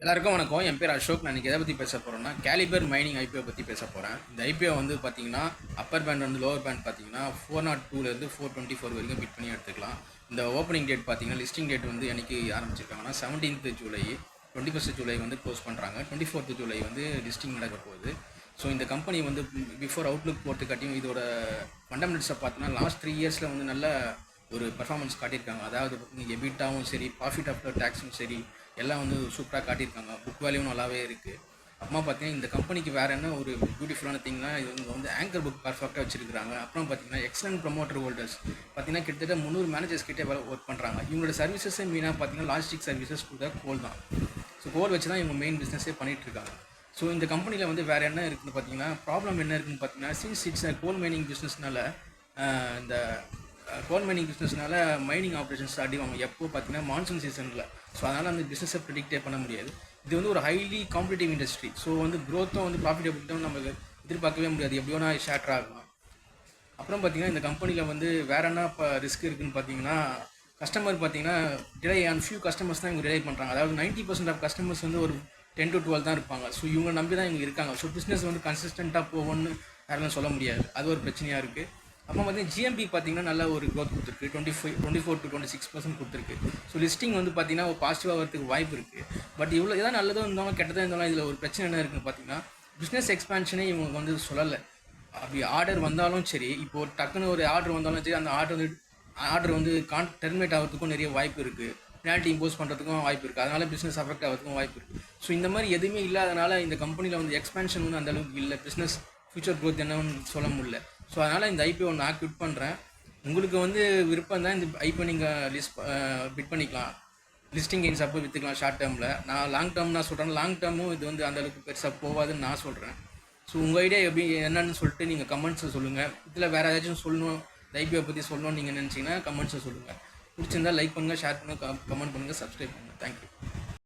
எல்லாருக்கும் வணக்கம். என் பேர் அசோக். நான் இன்றைக்கி எதை பற்றி பேச போகிறேன்னா, கேலிபர் மைனிங் ஐபிஓ பற்றி பேச போகிறேன். இந்த ஐபிஓ வந்து பார்த்தீங்கன்னா அப்பர் பேண்ட் வந்து லோவர் பேண்ட் பார்த்தீங்கன்னா 402லேருந்து 424 வரைக்கும் பிட் பண்ணி எடுத்துக்கலாம். இந்த ஓப்பனிங் டேட் பார்த்தீங்கன்னா லிஸ்டிங் டேட் வந்து என்னைக்கு ஆரம்பிச்சிருக்காங்கன்னா 17th ஜூலை, 21st ஜூலை வந்து க்ளோஸ் பண்ணுறாங்க. 24th ஜூலை வந்து லிஸ்டிங் நடக்க போகுது. ஸோ இந்த கம்பெனி வந்து பிஃபோர் அவுட்லுக் போட்டுக்காட்டியும் இதோட ஃபண்டமெண்டல்ஸை பார்த்தீங்கன்னா லாஸ்ட் 3 இயர்ஸில் வந்து நல்ல ஒரு பர்ஃபார்மன்ஸ் காட்டியிருக்காங்க. அதாவது எபிட்டாவும் சரி, ப்ராஃபிட் ஆஃப்டர் டேக்ஸும் சரி, எல்லாம் வந்து சூப்பராக காட்டியிருக்காங்க. புக் வேல்யூவும் நல்லாவே இருக்குது. அப்புறமா பார்த்தீங்கன்னா இந்த கம்பெனிக்கு வேறு என்ன ஒரு பியூட்டிஃபுல்லான திங்னா, இது வந்து ஆங்கர் புக் பர்ஃபெக்டாக வச்சுருக்காங்க. அப்புறம் பார்த்தீங்கன்னா எக்ஸலன்ட் ப்ரொமோட்டர் ஹோல்டர்ஸ் பார்த்தீங்கன்னா கிட்டத்தட்ட 300 மேனேஜர்ஸ் கிட்டே ஒர்க் பண்ணுறாங்க. இவங்களோட சர்வீசஸே மெயினாக பார்த்தீங்கன்னா லாஜிஸ்டிக் சர்வீசஸ் கூட கோல் தான். ஸோ கோல் வச்சு தான் இவங்க மெயின் பிஸ்னஸே பண்ணிகிட்ருக்காங்க. ஸோ இந்த கம்பெனியில் வந்து வேறு என்ன இருக்குதுன்னு பார்த்தீங்கன்னா, ப்ராப்ளம் என்ன இருக்குதுன்னு பார்த்தீங்கன்னா, சின்ஸ் இட்ஸ் கோல் மைனிங் பிஸ்னஸ்னால இந்த கோல் மைனிங் பிஸ்னஸ்னால மைனிங் ஆப்ரேஷன்ஸ் அடிவாங்க எப்போ பார்த்தீங்கன்னா மான்சூன் சீசனில். ஸோ அதனால் அந்த பிஸ்னஸை ப்ரிடிக்டே பண்ண முடியாது. இது வந்து ஒரு ஹைலி காம்படிட்டிவ் இண்டஸ்ட்ரி. ஸோ வந்து க்ரோத்தும் வந்து ப்ராஃபிட்டபிலிட்டியும் நமக்கு எதிர்பார்க்கவே முடியாது. எப்படியோ நான் ஷேட்டர் ஆகலாம். அப்புறம் பார்த்தீங்கன்னா இந்த கம்பெனியில் வந்து வேறு என்ன இப்போ ரிஸ்க் இருக்குதுன்னு பார்த்தீங்கன்னா, கஸ்டமர் பார்த்தீங்கன்னா டிலே ஆன் ஃபியூ கஸ்டமர்ஸ் தான் இவங்க ரிலே பண்ணுறாங்க. அதாவது 90% ஆஃப் கஸ்டமர்ஸ் வந்து ஒரு 10 to 12 தான் இருப்பாங்க. ஸோ இவங்க நம்பி தான் இவங்க இருக்காங்க. ஸோ பிஸ்னஸ் வந்து கன்சிஸ்டண்ட்டாக போகும்னு யாரெல்லாம் சொல்ல முடியாது. அது ஒரு பிரச்சனையாக இருக்குது. அப்புறம் பார்த்தீங்கன்னா ஜிஎம்பி பார்த்தீங்கன்னா நல்ல ஒரு க்ரோத் கொடுத்துருக்கு. 24 to 26% கொடுத்துருக்கு. ஸோ லிஸ்டிங் வந்து பார்த்தீங்கன்னா ஒரு பாசிட்டிவாக வரதுக்கு வாய்ப்பு இருக்குது. பட் இவ்வளோ எதாவது நல்லதும் இருந்தாலும் கெட்டதாக இருந்தாலும் இதில் ஒரு பிரச்சனை என்ன இருக்குன்னு பார்த்தீங்கன்னா, பிஸ்னஸ் எக்ஸ்பேன்ஷனே இவங்க வந்து சொல்லலை. அப்படி ஆர்டர் வந்தாலும் சரி, இப்போது டக்குன்னு ஒரு ஆர்டர் வந்தாலும் சரி, அந்த ஆர்டர் வந்து டெர்மினேட் ஆகிறதுக்கும் நிறைய வாய்ப்பு இருக்குது. பெனால்ட்டி இம்போஸ் பண்ணுறதுக்கும் வாய்ப்பு இருக்குது. அதனால் பிஸ்னஸ் அஃபெக்ட் ஆகிறதுக்கும் வாய்ப்பு இருக்குது. ஸோ இந்த மாதிரி எதுவுமே இல்லாதனால இந்த கம்பெனியில் வந்து எக்ஸ்பேன்ஷன் வந்து அந்தளவுக்கு இல்லை. பிஸ்னஸ் ஃபியூச்சர் க்ரோத் என்னன்னு சொல்ல முடியல. ஸோ அதனால் இந்த ஐபிஓ நான் குவிட் பண்ணுறேன். உங்களுக்கு வந்து விருப்பம் தான் இந்த ஐபிஓ நீங்கள் பிட் பண்ணிக்கலாம். லிஸ்டிங் கெயின்ஸ் அப்போ விற்றுக்கலாம் ஷார்ட் டேர்மில். நான் லாங் டேர்ம் நான் சொல்கிறேன். லாங் டேர்மும் இது வந்து அந்தளவுக்கு பெருசாக போகாதுன்னு நான் சொல்கிறேன். ஸோ உங்கள் ஐடியா எப்படி என்னன்னு சொல்லிட்டு நீங்கள் கமெண்ட்ஸை சொல்லுங்கள். இதில் வேறு ஏதாச்சும் சொல்லணும், இந்த ஐபிஓ பற்றி சொல்லணும்னு நீங்கள் நினச்சிங்கன்னா கமெண்ட்ஸை சொல்லுங்கள். பிடிச்சிருந்தால் லைக் பண்ணுங்கள், ஷேர் பண்ணுங்கள், கமெண்ட் பண்ணுங்கள், சப்ஸ்கிரைப் பண்ணுங்கள். தேங்க்யூ.